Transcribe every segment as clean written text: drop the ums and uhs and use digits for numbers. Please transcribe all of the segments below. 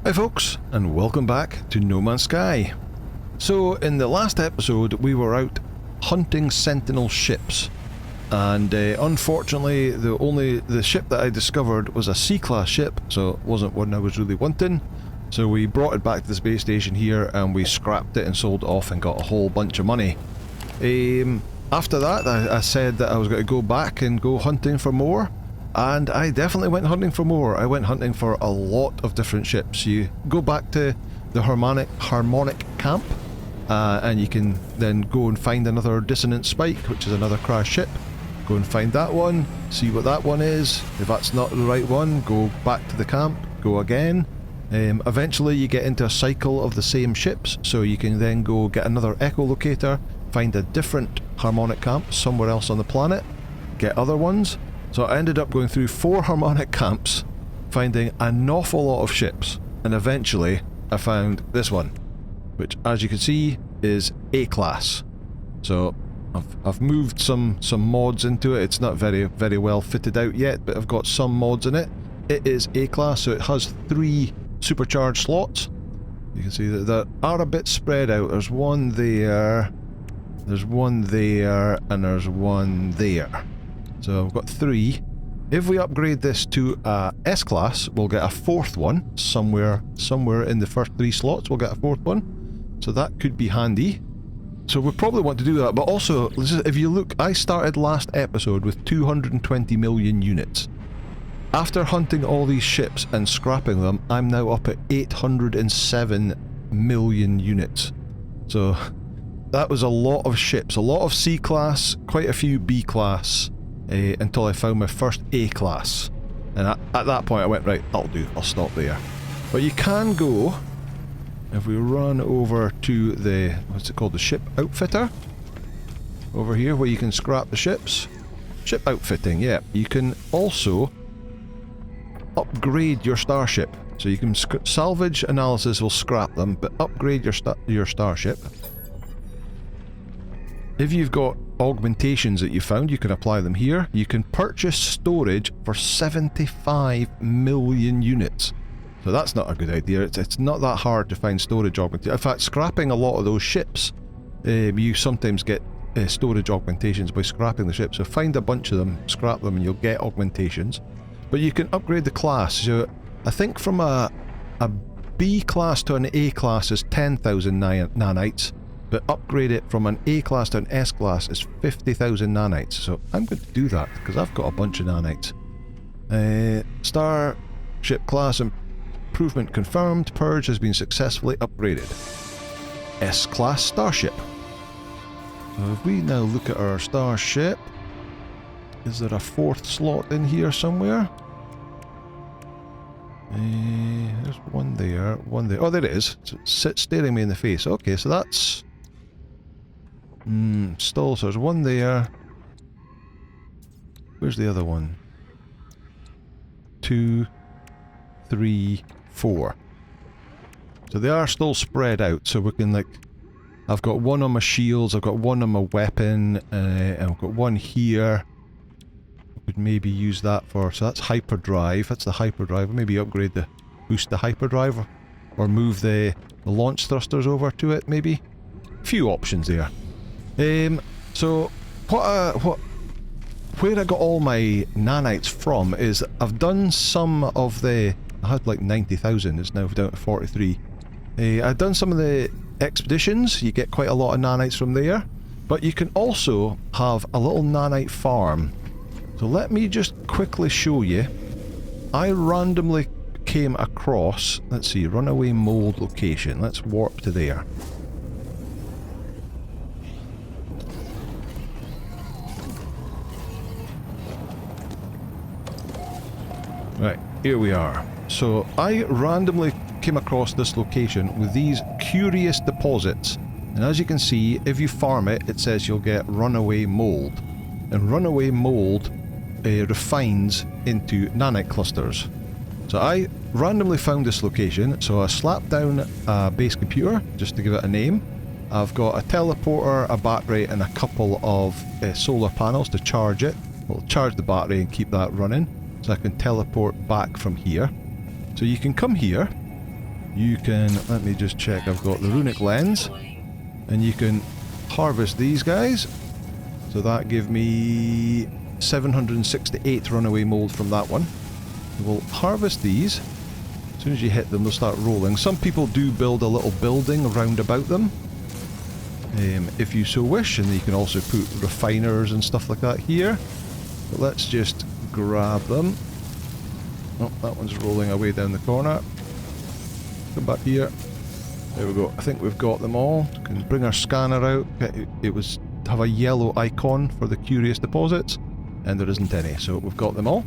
Hi folks, and welcome back to No Man's Sky. So in the last episode we were out hunting sentinel ships, and unfortunately the ship that I discovered was a C-class ship, so it wasn't one I was really wanting. So we brought it back to the space station here and we scrapped it and sold it off and got a whole bunch of money. After that I said that I was going to go back and go hunting for more. And I definitely went hunting for more. I went hunting for a lot of different ships. You go back to the harmonic camp, and you can then go and find another dissonant spike, which is another crash ship. Go and find that one, see what that one is. If that's not the right one, go back to the camp, go again. Eventually you get into a cycle of the same ships, so you can then go get another echolocator, find a different harmonic camp somewhere else on the planet, get other ones. So I ended up going through 4 harmonic camps, finding an awful lot of ships, and eventually I found this one, which as you can see is A-class. So I've moved some mods into it. It's not very well fitted out yet, but I've got some mods in it. It is A-class, so it has 3 supercharged slots. You can see that they are a bit spread out. There's one there, there's one there, and there's one there. So I've got 3. If we upgrade this to a S-class, we'll get a 4th one. Somewhere in the first 3 slots we'll get a 4th one. So that could be handy. So we probably want to do that, but also, if you look, I started last episode with 220 million units. After hunting all these ships and scrapping them, I'm now up at 807 million units. So that was a lot of ships, a lot of C-class, quite a few B-class. Until I found my first A-class, and at that point I went, right, that'll do, I'll stop there. But you can go, if we run over to the, what's it called, the ship outfitter, over here where you can scrap the ships. Ship outfitting, yeah. You can also upgrade your starship, so you can salvage analysis will scrap them, but upgrade your starship. If you've got augmentations that you found, you can apply them here. You can purchase storage for 75 million units. So that's not a good idea. It's not that hard to find storage augmentations. In fact, scrapping a lot of those ships, you sometimes get storage augmentations by scrapping the ships. So find a bunch of them, scrap them, and you'll get augmentations. But you can upgrade the class. So I think from a B class to an A class is 10,000 nanites. But upgrade it from an A class to an S class is 50,000 nanites. So I'm going to do that because I've got a bunch of nanites. Starship class improvement confirmed. Purge has been successfully upgraded. S class starship. So if we now look at our starship, is there a 4th slot in here somewhere? There's one there, one there. Oh, there it is. It's staring me in the face. Okay, so that's... still, so there's one there. Where's the other one? 2, 3, 4. So they are still spread out, so we can, like... I've got one on my shields, I've got one on my weapon, and I've got one here. I could maybe use that for... So that's hyperdrive, that's the hyperdrive. Maybe upgrade the... boost the hyperdrive, or move the launch thrusters over to it, maybe? Few options there. So where I got all my nanites from is I've done some of the... I had like 90,000, it's now down to 43. I've done some of the expeditions, you get quite a lot of nanites from there, but you can also have a little nanite farm. So let me just quickly show you. I randomly came across, let's see, runaway mold location, let's warp to there. Right, here we are. So I randomly came across this location with these curious deposits, and as you can see, if you farm it, it says you'll get runaway mold, and runaway mold refines into nanite clusters. So I randomly found this location, so I slapped down a base computer just to give it a name. I've got a teleporter, a battery, and a couple of solar panels to charge it. We'll charge the battery and keep that running, so I can teleport back from here. So you can come here, you can, let me just check, I've got the runic lens, and you can harvest these guys. So that gave me 768 runaway mold from that one. We'll harvest these. As soon as you hit them, they'll start rolling. Some people do build a little building round about them, if you so wish, and you can also put refiners and stuff like that here. But let's just grab them. Oh, that one's rolling away down the corner. Come back here. There we go. I think we've got them all. We can bring our scanner out. It was have a yellow icon for the curious deposits, and there isn't any, so we've got them all.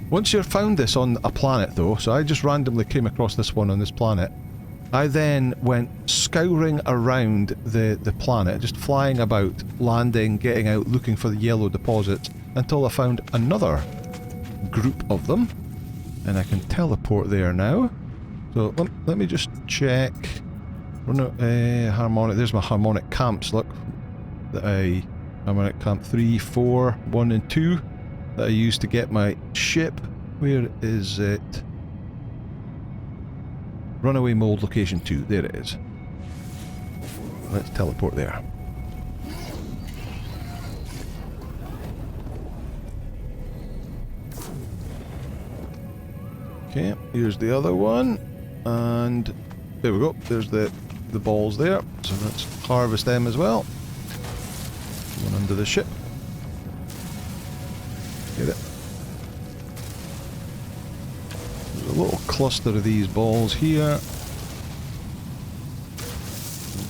Once you've found this on a planet though, so I just randomly came across this one on this planet, I then went scouring around the planet, just flying about, landing, getting out, looking for the yellow deposits, until I found another group of them, and I can teleport there now. So let me just check. Harmonic. There's my harmonic camps. Look, harmonic camp 3, 4, 1, and 2 that I used to get my ship. Where is it? Runaway mold location 2. There it is. Let's teleport there. Okay, here's the other one, and there we go. There's the balls there. So let's harvest them as well. One under the ship. Get it. There's a little cluster of these balls here.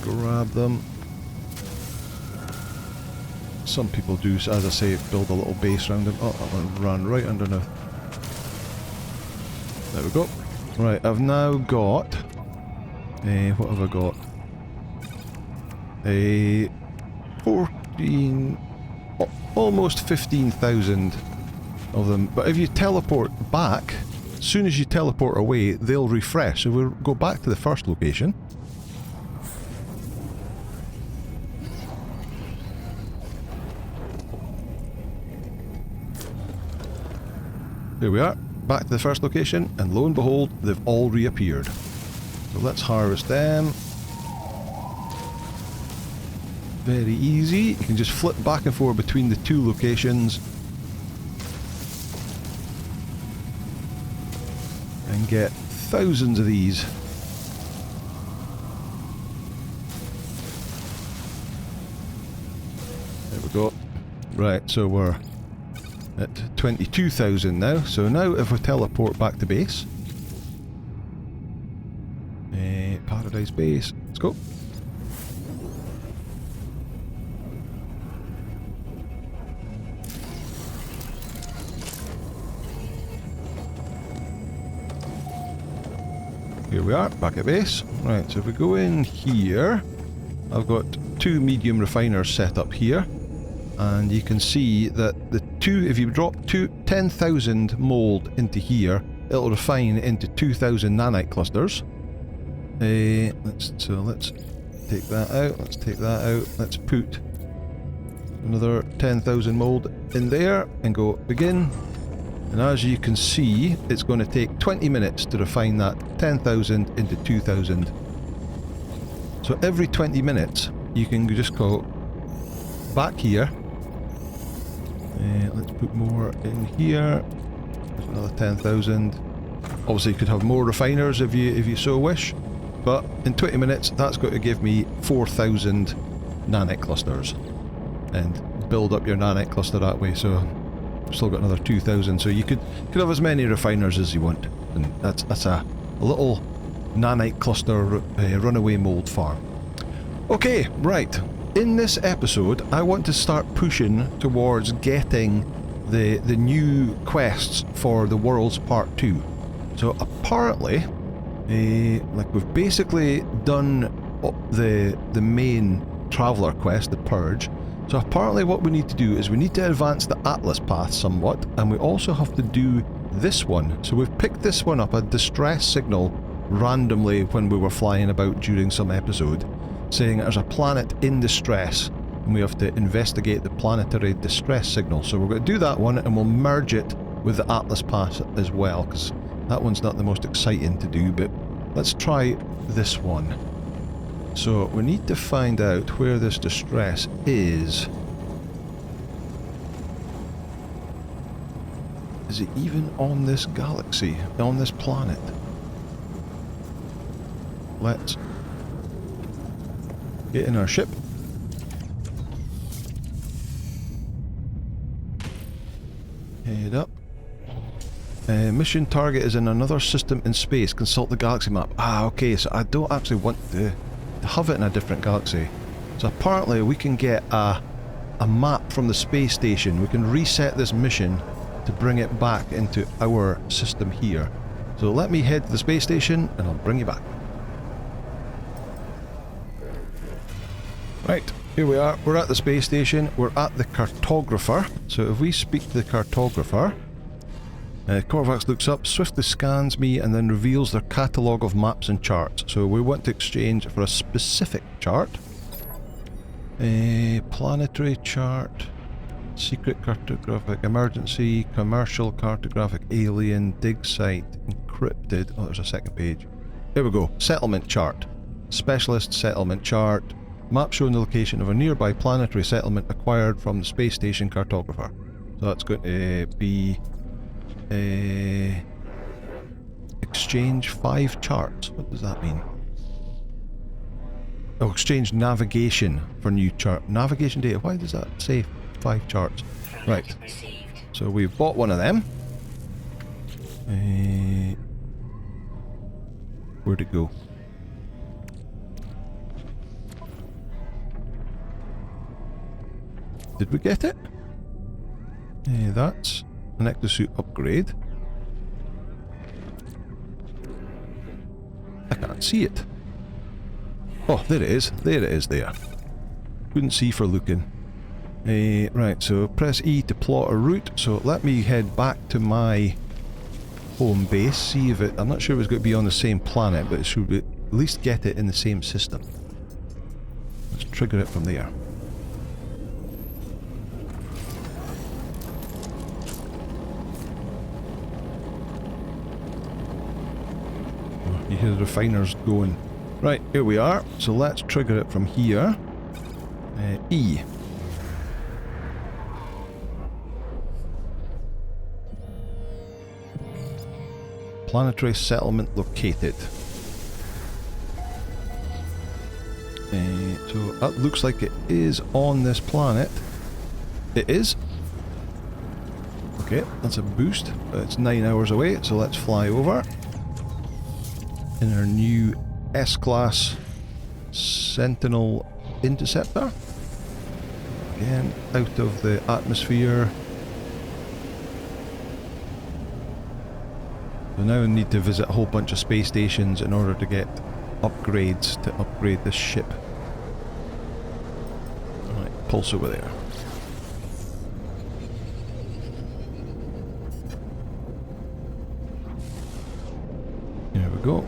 Grab them. Some people do, as I say, build a little base around them. Oh, that one ran right underneath. There we go. Right, I've now got... what have I got? A 14... almost 15,000 of them. But if you teleport back, as soon as you teleport away, they'll refresh. So we'll go back to the first location. There we are. Back to the first location, and lo and behold, they've all reappeared. So let's harvest them. Very easy. You can just flip back and forth between the two locations and get thousands of these. There we go. Right, so we're at 22,000 now. So now if we teleport back to base, Paradise Base, let's go. Here we are, back at base. Right, so if we go in here, I've got 2 medium refiners set up here. And you can see that the two, if you drop 10,000 mold into here, it'll refine into 2,000 nanite clusters. Let's take that out, let's take that out, let's put another 10,000 mold in there and go begin. And as you can see, it's going to take 20 minutes to refine that 10,000 into 2,000. So every 20 minutes, you can just go back here. Let's put more in here. There's another 10,000. Obviously you could have more refiners if you so wish, but in 20 minutes that's going to give me 4,000 nanite clusters, and build up your nanite cluster that way. So I've still got another 2,000, so you could have as many refiners as you want, and that's a little nanite cluster runaway mold farm. Okay, right. In this episode, I want to start pushing towards getting the new quests for the Worlds Part 2. So apparently, like we've basically done the main Traveller quest, the Purge. So apparently what we need to do is we need to advance the Atlas path somewhat, and we also have to do this one. So we've picked this one up, a distress signal, randomly when we were flying about during some episode, saying there's a planet in distress and we have to investigate the planetary distress signal. So we're going to do that one, and we'll merge it with the Atlas Pass as well, because that one's not the most exciting to do, but Let's try this one. So we need to find out where this distress is. Is it even on this galaxy? On this planet? Let's get in our ship. Head up. Mission target is in another system in space. Consult the galaxy map. Ah, okay, so I don't actually want to have it in a different galaxy. So apparently we can get a map from the space station. We can reset this mission to bring it back into our system here. So let me head to the space station and I'll bring you back. Right, here we are. We're at the space station. We're at the cartographer. So if we speak to the cartographer, Corvax looks up, swiftly scans me, and then reveals their catalogue of maps and charts. So we want to exchange for a specific chart. A planetary chart, secret cartographic, emergency, commercial cartographic, alien, dig site, encrypted. Oh, there's a second page. Here we go. Settlement chart. Specialist settlement chart. Map showing the location of a nearby planetary settlement acquired from the space station cartographer. So that's going to be exchange 5 charts. What does that mean? Oh, exchange navigation for new chart. Navigation data. Why does that say 5 charts? Right. So we've bought one of them. Where'd it go? Did we get it? That's an exosuit upgrade. I can't see it. Oh, there it is. There it is there. Couldn't see for looking. Right, so press E to plot a route. So let me head back to my home base. See if it... I'm not sure if it's going to be on the same planet, but it should at least get it in the same system. Let's trigger it from there. You hear the refiners going. Right, here we are. So let's trigger it from here. E. Planetary settlement located. So that looks like it is on this planet. It is. Okay, that's a boost. It's 9 hours away, so let's fly over. In our new S-Class Sentinel Interceptor. Again, out of the atmosphere. So now we need to visit a whole bunch of space stations in order to get upgrades to upgrade this ship. Alright, pulse over there. There we go.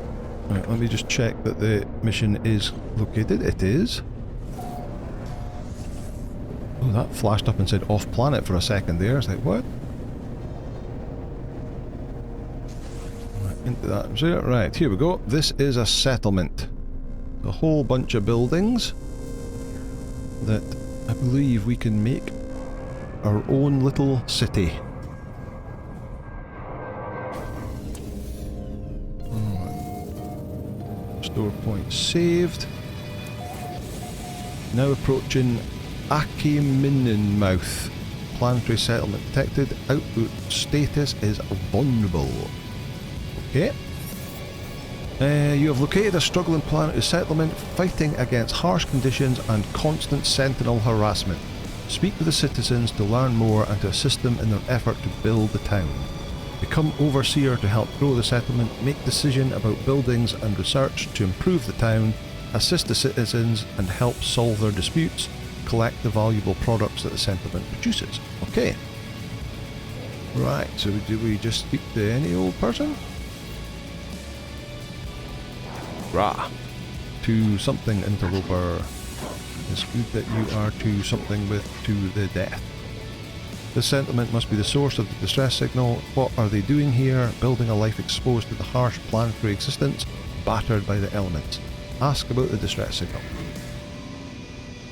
Right, let me just check that the mission is located. It is. Oh, that flashed up and said off planet for a second there. It's like, what? Right, into that. Right, here we go. This is a settlement. A whole bunch of buildings that I believe we can make our own little city. Store point saved. Now approaching Acheminenmouth. Planetary settlement detected. Output status is vulnerable. Okay. You have located a struggling planetary settlement fighting against harsh conditions and constant sentinel harassment. Speak with the citizens to learn more and to assist them in their effort to build the town. Become overseer to help grow the settlement, make decision about buildings and research to improve the town, assist the citizens and help solve their disputes, collect the valuable products that the settlement produces. Okay. Right, so do we just speak to any old person? Rah. To something interloper. It's good that you are to something with to the death. This settlement must be the source of the distress signal. What are they doing here? Building a life exposed to the harsh planetary existence. battered by the elements. Ask about the distress signal.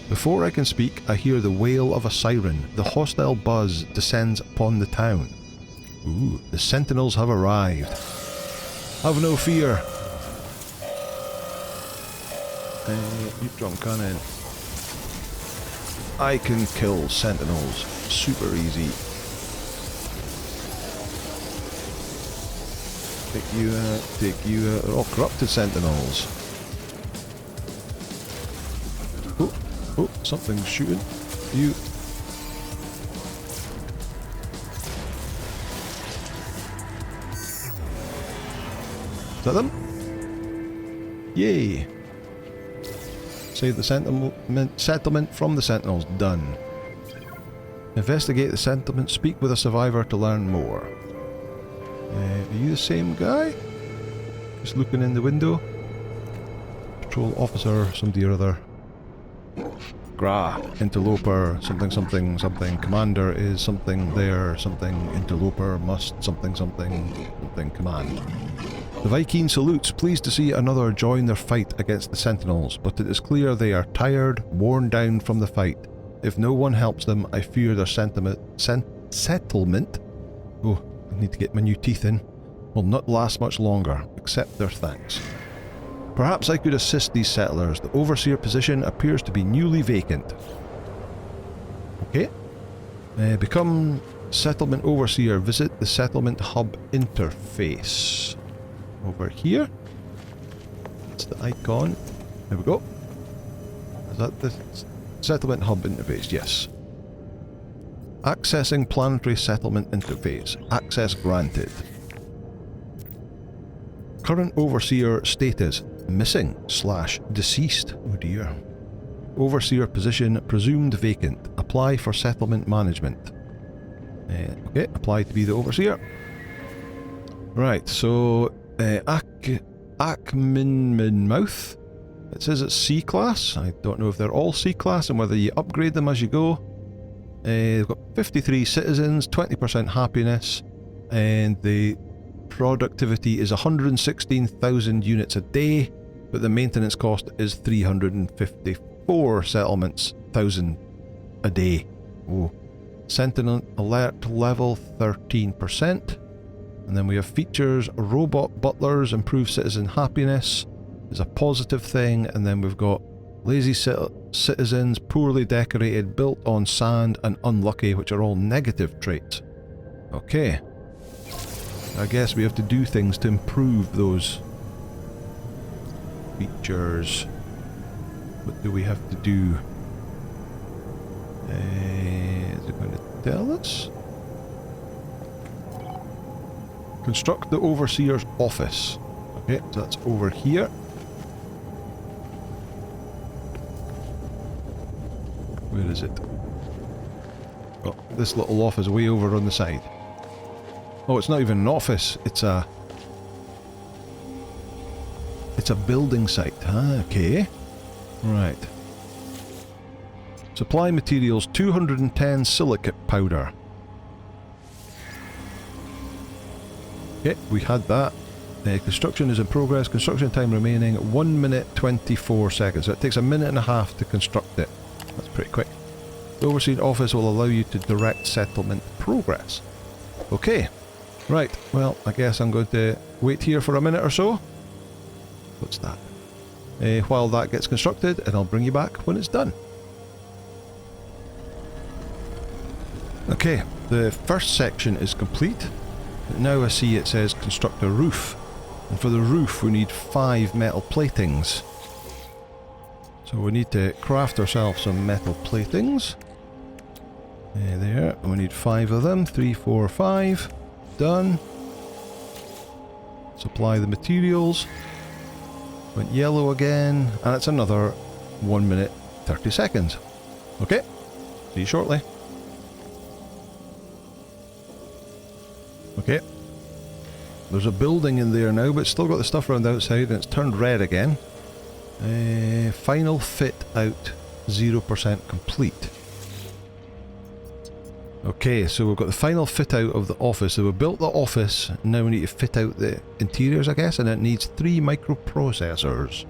Before I can speak, I hear the wail of a siren. The hostile buzz descends upon the town. Ooh, the sentinels have arrived. Have no fear. Neutron cannon. I can kill sentinels super easy. Take you out. Oh, corrupted sentinels. Oh, something's shooting. You. Is that them? Yay! Save the settlement from the sentinels. Done. Investigate the settlement. Speak with a survivor to learn more. Are you the same guy? Just looking in the window. Patrol officer, somebody or other. Gra, interloper, something, something, something. Commander is something there, something. Interloper must something, something, something. Command. The Viking salutes, pleased to see another join their fight against the Sentinels, but it is clear they are tired, worn down from the fight. If no one helps them, I fear their settlement. Oh, I need to get my new teeth in. Will not last much longer. Accept their thanks. Perhaps I could assist these settlers. The overseer position appears to be newly vacant. Okay. Become settlement overseer. Visit the settlement hub interface. Over here. That's the icon. There we go. Is that the settlement hub interface? Yes. Accessing planetary settlement interface. Access granted. Current overseer status. Missing / deceased. Oh dear. Overseer position presumed vacant. Apply for settlement management. Okay, apply to be the overseer. Right, so Akminmouth. It says it's C class. I don't know if they're all C class and whether you upgrade them as you go. They've got 53 citizens, 20% happiness, and the productivity is 116,000 units a day, but the maintenance cost is 354 settlements, 1,000 a day. Oh. Sentinel alert level 13%. And then we have features, robot butlers, improve citizen happiness is a positive thing, and then we've got lazy citizens, poorly decorated, built on sand, and unlucky, which are all negative traits. Okay. I guess we have to do things to improve those features. What do we have to do? Is it going to tell us? Construct the overseer's office. Okay, so that's over here. Where is it? Oh, this little office way over on the side. Oh, it's not even an office, it's a building site. Ah, okay. Right. Supply materials, 210 silicate powder. Okay, we had that. Construction is in progress. Construction time remaining 1 minute 24 seconds. So it takes a minute and a half to construct it. That's pretty quick. The overseer office will allow you to direct settlement progress. Okay. Right, well, I guess I'm going to wait here for a minute or so. What's that? While that gets constructed, and I'll bring you back when it's done. Okay, the first section is complete. Now I see it says construct a roof. And for the roof we need 5 metal platings. So we need to craft ourselves some metal platings. There, and we need 5 of them. 3, 4, 5. Done. Supply the materials. Went yellow again, and it's another 1 minute 30 seconds. Okay, see you shortly. Okay, there's a building in there now, but it's still got the stuff around the outside, and it's turned red again. Final fit out 0% complete. Okay, so we've got the final fit out of the office. So we built the office, now we need to fit out the interiors, I guess, and it needs 3 microprocessors.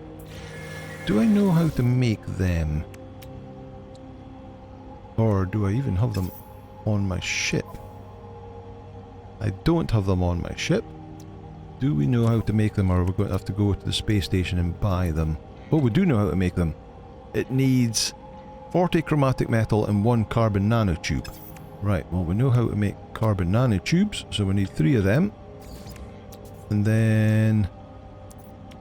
Do I know how to make them? Or do I even have them on my ship? I don't have them on my ship. Do we know how to make them, or are we going to have to go to the space station and buy them? Oh, we do know how to make them. It needs 40 chromatic metal and 1 carbon nanotube. Right, well we know how to make carbon nanotubes, so we need 3 of them. And then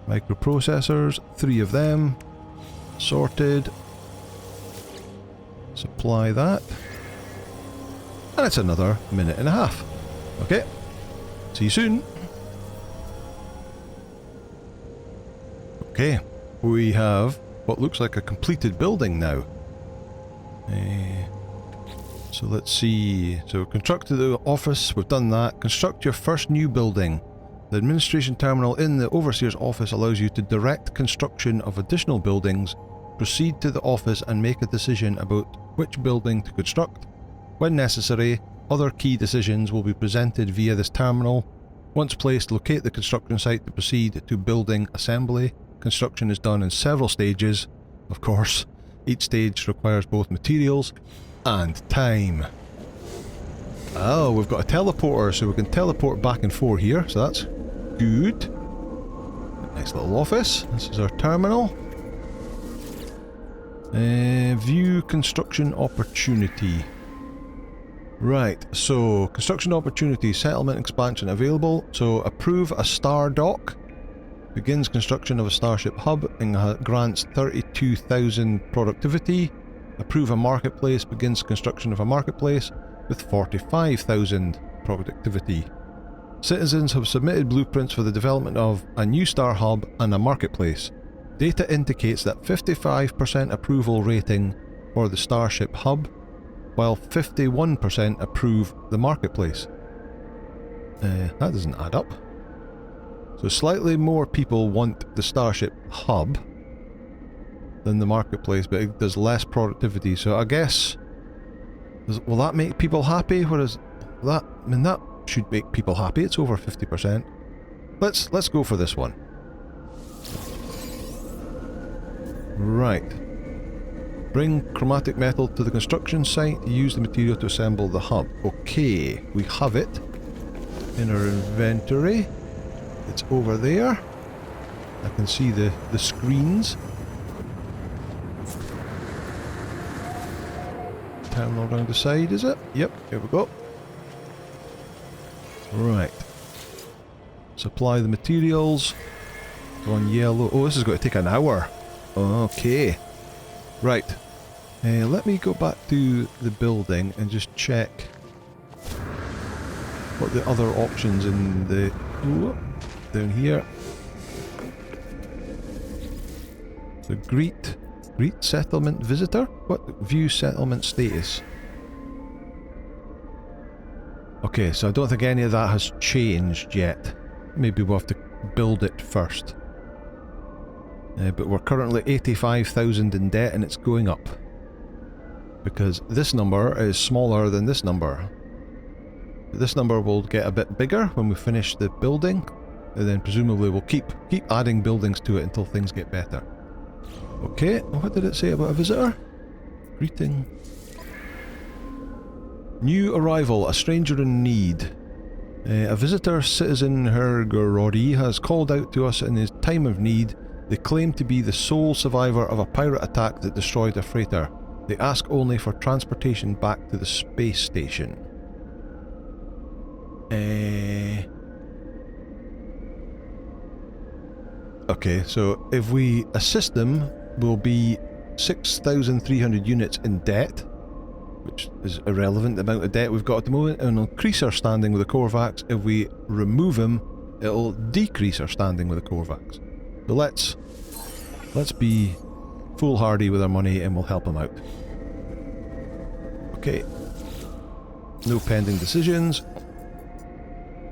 microprocessors, 3 of them. Sorted. Supply that. And it's another minute and a half. Okay, see you soon. Okay, we have what looks like a completed building now. So let's see. So constructed the office, we've done that. Construct your first new building. The administration terminal in the overseer's office allows you to direct construction of additional buildings. Proceed to the office and make a decision about which building to construct. When necessary, other key decisions will be presented via this terminal. Once placed, locate the construction site to proceed to building assembly. Construction is done in several stages, of course. Each stage requires both materials and time. Oh, we've got a teleporter, so we can teleport back and forth here, so that's good. Nice little office. This is our terminal. View construction opportunity. Right, so construction opportunity, settlement expansion available. So approve a star dock. Begins construction of a starship hub and grants 32,000 productivity. Approve a marketplace. Begins construction of a marketplace with 45,000 productivity. Citizens have submitted blueprints for the development of a new star hub and a marketplace. Data indicates that 55% approval rating for the starship hub, while 51% approve the marketplace. That doesn't add up. So slightly more people want the starship hub than the marketplace, but it does less productivity. So I guess, will that make people happy? Whereas that, I mean, that should make people happy. It's over 50%. Let's go for this one. Right. Bring chromatic metal to the construction site. Use the material to assemble the hub. Okay, we have it in our inventory. It's over there. I can see the screens. Terminal around the side, is it? Yep, here we go. Right. Supply the materials. Go on yellow. Oh, this is going to take an hour. Okay. Right. Let me go back to the building and just check what the other options in the... Ooh, down here. So greet settlement visitor? What? View settlement status. Okay, so I don't think any of that has changed yet. Maybe we'll have to build it first. But we're currently 85,000 in debt and it's going up. Because this number is smaller than this number. This number will get a bit bigger when we finish the building. And then presumably we'll keep adding buildings to it until things get better. Okay, what did it say about a visitor? Greeting. New arrival, a stranger in need. A visitor, citizen Hergorodi, has called out to us in his time of need. They claim to be the sole survivor of a pirate attack that destroyed a freighter. They ask only for transportation back to the space station. Okay, so if we assist them, we'll be 6,300 units in debt, which is irrelevant, the amount of debt we've got at the moment, and increase our standing with the Korvax. If we remove him, it'll decrease our standing with the Korvax. So let's be foolhardy with our money and we'll help him out. Okay. No pending decisions.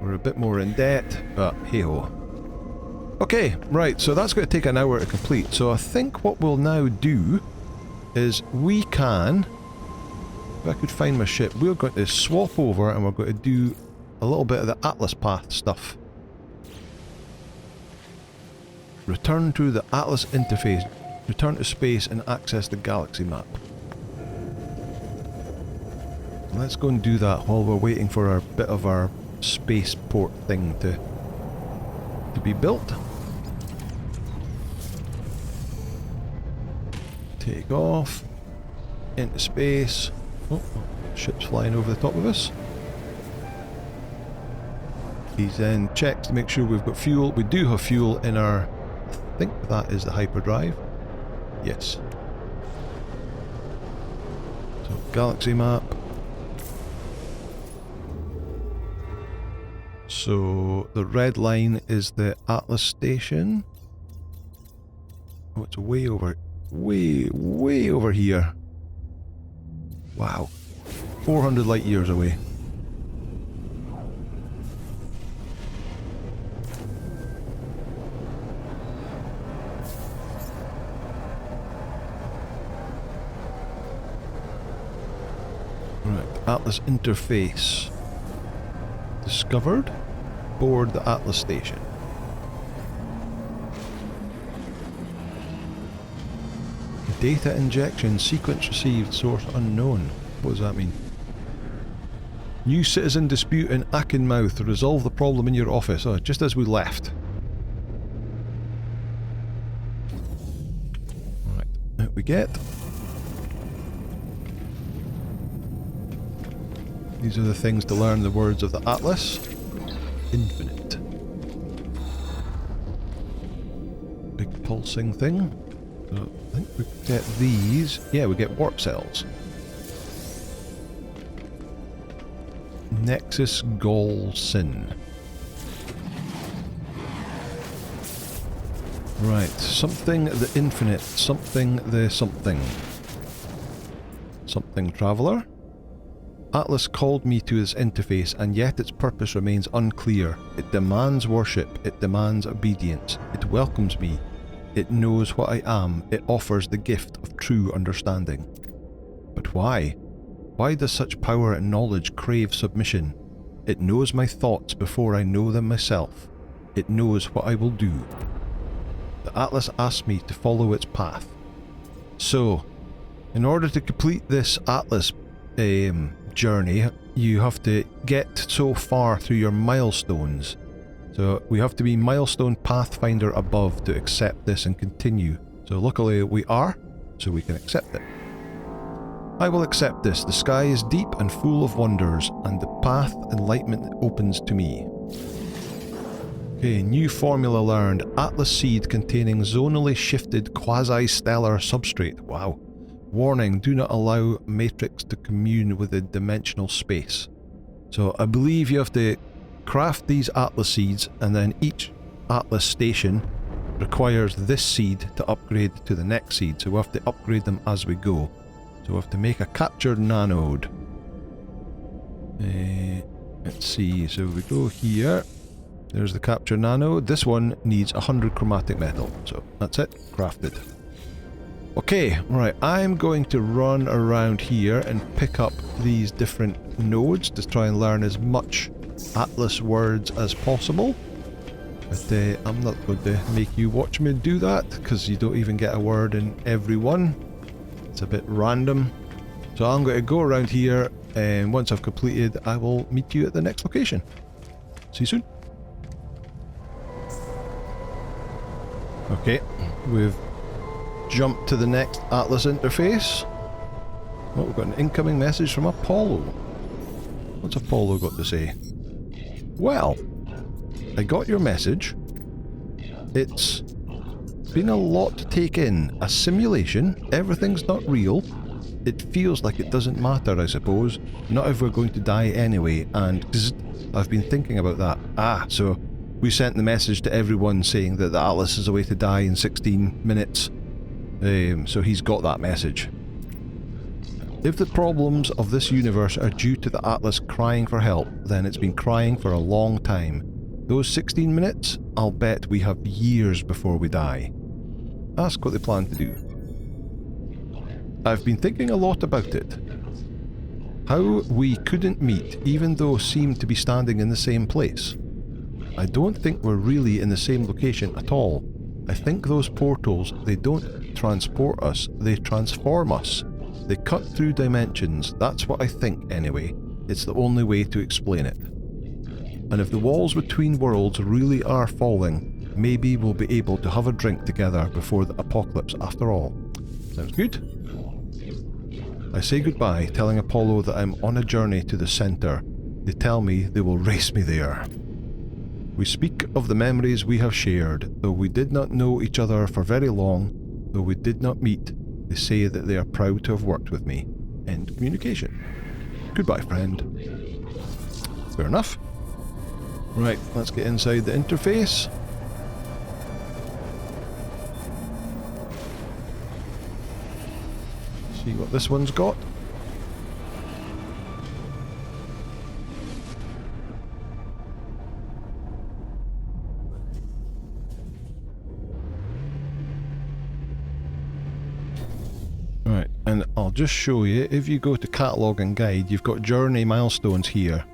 We're a bit more in debt, but hey-ho. Okay, right, so that's going to take an hour to complete. So I think what we'll now do is we can If I could find my ship, we're going to swap over and we're going to do a little bit of the Atlas Path stuff. Return to the Atlas interface. Return to space and access the galaxy map. Let's go and do that while we're waiting for our bit of our spaceport thing to be built. Take off. Into space. Oh, ship's flying over the top of us. He then checks to make sure we've got fuel. We do have fuel in our... I think that is the hyperdrive. Yes. So, galaxy map. So, the red line is the Atlas station. Oh, it's way over... way over here. Wow. 400 light years away. Right, Atlas interface. Discovered. Board the Atlas station. Data injection, sequence received, source unknown. What does that mean? New citizen dispute in Akinmouth. Resolve the problem in your office. Oh, just as we left. Alright, out we get. These are the things to learn the words of the Atlas. Infinite. Big pulsing thing. So I think we get these. Yeah, we get warp cells. Nexus Gol Sin. Right, something the infinite, something the something. Something traveller. Atlas called me to this interface, and yet its purpose remains unclear. It demands worship, it demands obedience, it welcomes me. It knows what I am, it offers the gift of true understanding. But why? Why does such power and knowledge crave submission? It knows my thoughts before I know them myself. It knows what I will do. The Atlas asks me to follow its path. So, in order to complete this Atlas journey, you have to get so far through your milestones. So we have to be milestone pathfinder above to accept this and continue. So luckily we are, so we can accept it. I will accept this. The sky is deep and full of wonders, and the path enlightenment opens to me. Okay, new formula learned. Atlas seed containing zonally shifted quasi-stellar substrate. Wow. Warning, do not allow matrix to commune with the dimensional space. So I believe you have to craft these Atlas seeds, and then each Atlas station requires this seed to upgrade to the next seed. So we have to upgrade them as we go. So we have to make a captured nanode. Let's see, so we go here. There's the captured nanode. This one needs 100 chromatic metal. So that's it, crafted. Okay, right, I'm going to run around here and pick up these different nodes to try and learn as much Atlas words as possible. But I'm not going to make you watch me do that, because you don't even get a word in every one. It's a bit random. So I'm going to go around here, and once I've completed, I will meet you at the next location. See you soon. Okay, we've jumped to the next Atlas interface. Oh, we've got an incoming message from Apollo. What's Apollo got to say? Well, I got your message. It's been a lot to take in. A simulation, everything's not real. It feels like it doesn't matter, I suppose. Not if we're going to die anyway, and I've been thinking about that. So we sent the message to everyone saying that the Atlas is away to die in 16 minutes. So he's got that message. If the problems of this universe are due to the Atlas crying for help, then it's been crying for a long time. Those 16 minutes, I'll bet we have years before we die. Ask what they plan to do. I've been thinking a lot about it. How we couldn't meet, even though seemed to be standing in the same place. I don't think we're really in the same location at all. I think those portals, they don't transport us, they transform us. They cut through dimensions, that's what I think anyway. It's the only way to explain it. And if the walls between worlds really are falling, maybe we'll be able to have a drink together before the apocalypse after all. Sounds good. I say goodbye, telling Apollo that I'm on a journey to the centre. They tell me they will race me there. We speak of the memories we have shared, though we did not know each other for very long, though we did not meet. They say that they are proud to have worked with me. End communication. Goodbye, friend. Fair enough. Right, let's get inside the interface. See what this one's got. Right, and I'll just show you, if you go to Catalogue and Guide, you've got journey milestones here.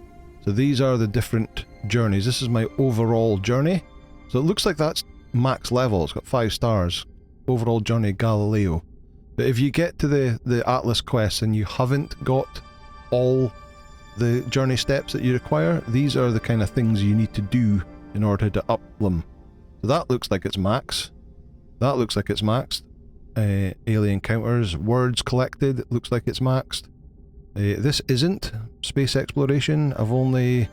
So these are the different journeys. This is my overall journey. So it looks like that's max level, it's got 5 stars. Overall journey Galileo. But if you get to the Atlas quest and you haven't got all the journey steps that you require, these are the kind of things you need to do in order to up them. So that looks like it's max. That looks like it's maxed. Alien encounters, words collected, looks like it's maxed. This isn't space exploration. I've only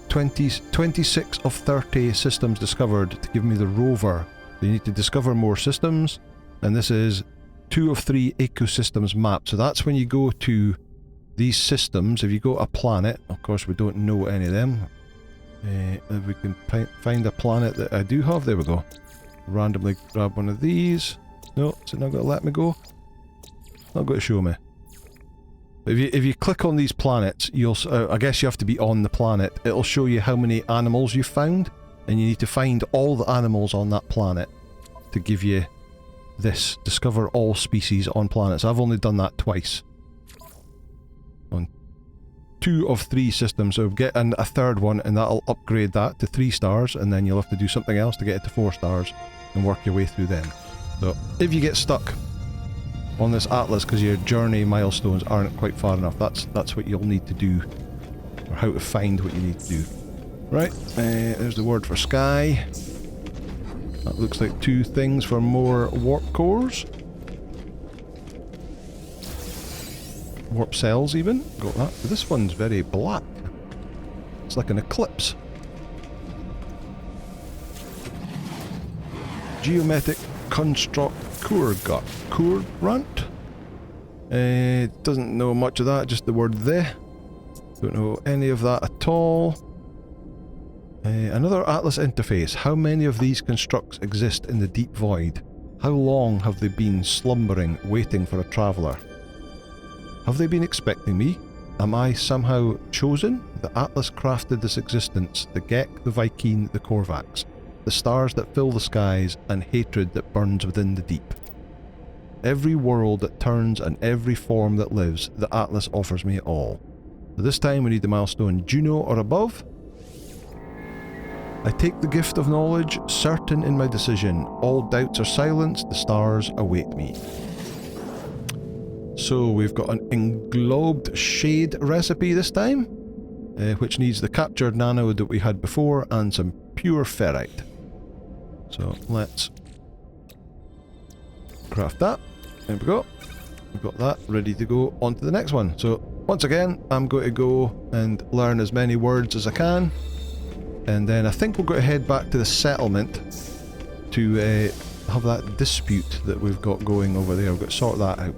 26 of 30 systems discovered to give me the rover. So you need to discover more systems, and this is 2 of 3 ecosystems mapped. So that's when you go to these systems. If you go to a planet, of course we don't know any of them. If we can find a planet that I do have, there we go. Randomly grab one of these. No, is it not going to let me go? Not going to show me. If you click on these planets, you'll I guess you have to be on the planet. It'll show you how many animals you've found, and you need to find all the animals on that planet to give you this. Discover all species on planets. I've only done that twice. On 2 of 3 systems, so get a third one, and that'll upgrade that to 3 stars, and then you'll have to do something else to get it to 4 stars, and work your way through them. So, if you get stuck on this atlas because your journey milestones aren't quite far enough, that's what you'll need to do, or how to find what you need to do. Right, there's the word for sky. That looks like 2 things for more warp cores. Warp cells even, got that. This one's very black. It's like an eclipse. Geometric construct Courant? Doesn't know much of that, just the word the. Don't know any of that at all. Another Atlas interface. How many of these constructs exist in the deep void? How long have they been slumbering, waiting for a traveller? Have they been expecting me? Am I somehow chosen? The Atlas crafted this existence, the Gek, the Viking, the Korvax. The stars that fill the skies, and hatred that burns within the deep. Every world that turns and every form that lives, the Atlas offers me all. So this time we need the milestone Juno or above. I take the gift of knowledge, certain in my decision. All doubts are silenced, the stars await me. So we've got an englobed shade recipe this time, which needs the captured nanode that we had before and some pure ferrite. So let's craft that. There we go. We've got that ready to go on to the next one. So once again, I'm going to go and learn as many words as I can. And then I think we're going to head back to the settlement to have that dispute that we've got going over there. We've got to sort that out.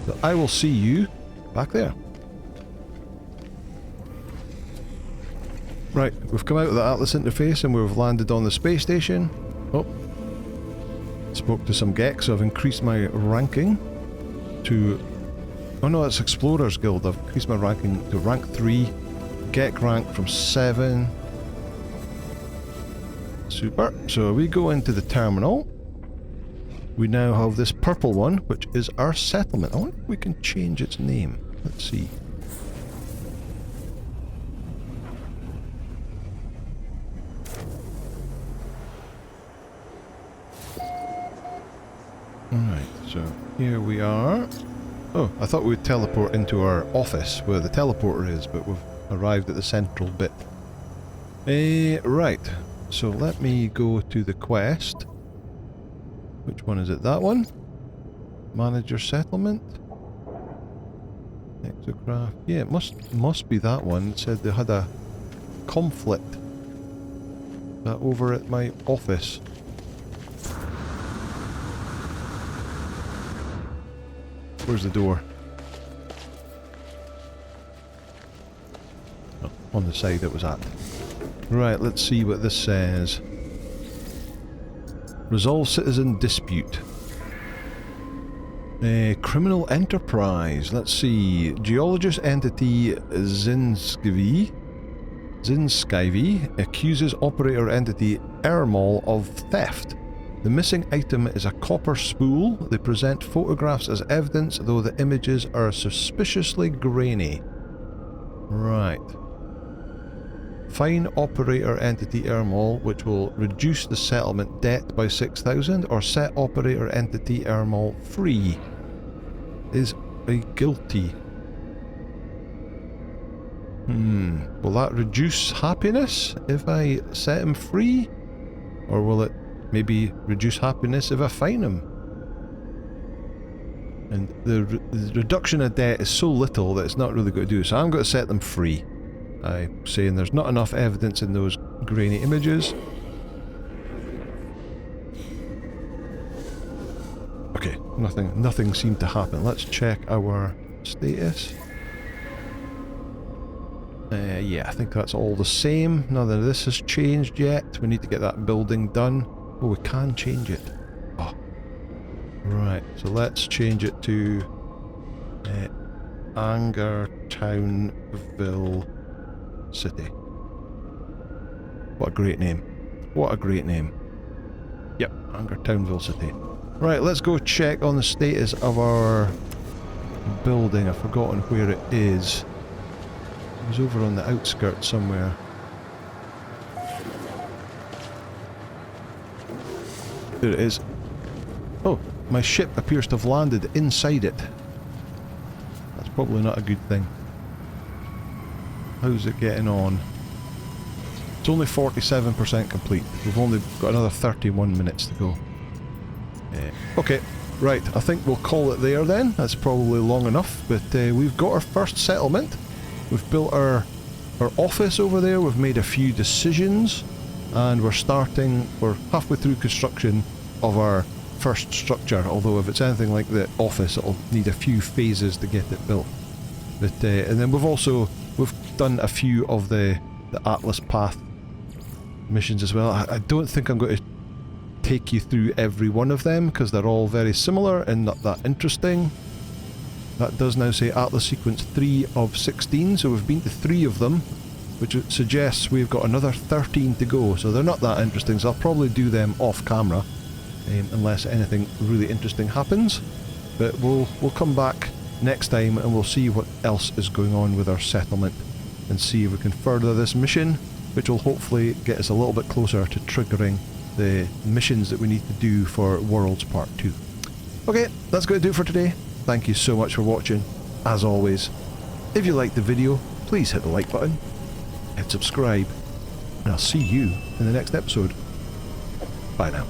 So I will see you back there. Right, we've come out of the Atlas interface and we've landed on the space station. Oh, spoke to some Gek, so I've increased my ranking to... Oh no, it's Explorers Guild. I've increased my ranking to rank 3. Gek rank from 7. Super. So we go into the terminal. We now have this purple one, which is our settlement. I wonder if we can change its name. Let's see. Alright, so here we are. Oh, I thought we'd teleport into our office where the teleporter is, but we've arrived at the central bit. Right, so let me go to the quest. Which one is it? That one? Manage your settlement? Exocraft. Yeah, it must be that one. It said they had a conflict over at my office. Where's the door? Oh, on the side it was at. Right, let's see what this says. Resolve citizen dispute. Criminal enterprise. Let's see. Geologist entity Zinskivy accuses operator entity Ermol of theft. The missing item is a copper spool. They present photographs as evidence, though the images are suspiciously grainy. Right. Fine operator entity Ermol, which will reduce the settlement debt by 6,000, or set operator entity Ermol free. Is a guilty. Will that reduce happiness if I set him free? Or will it maybe reduce happiness if I fine him? And the reduction of debt is so little that it's not really going to do, so I'm going to set them free. I'm saying there's not enough evidence in those grainy images. Okay, nothing seemed to happen. Let's check our status. Yeah, I think that's all the same. None of this has changed yet. We need to get that building done. Oh, we can change it. Oh. Right, so let's change it to Angertownville City. What a great name. What a great name. Yep, Angertownville City. Right, let's go check on the status of our building. I've forgotten where it is. It was over on the outskirts somewhere. There it is. Oh, my ship appears to have landed inside it. That's probably not a good thing. How's it getting on? It's only 47% complete. We've only got another 31 minutes to go. Okay, right, I think we'll call it there then. That's probably long enough, but we've got our first settlement. We've built our office over there, we've made a few decisions, and we're halfway through construction of our first structure, although if it's anything like the office, it'll need a few phases to get it built. But and then we've done a few of the Atlas Path missions as well. I don't think I'm going to take you through every one of them, because they're all very similar and not that interesting. That does now say Atlas Sequence 3 of 16, so we've been to 3 of them, which suggests we've got another 13 to go, so they're not that interesting, so I'll probably do them off camera, unless anything really interesting happens. But we'll come back next time and we'll see what else is going on with our settlement, and see if we can further this mission, which will hopefully get us a little bit closer to triggering the missions that we need to do for Worlds Part 2. Okay, that's going to do it for today. Thank you so much for watching. As always, if you liked the video, please hit the like button, hit subscribe, and I'll see you in the next episode. Bye now.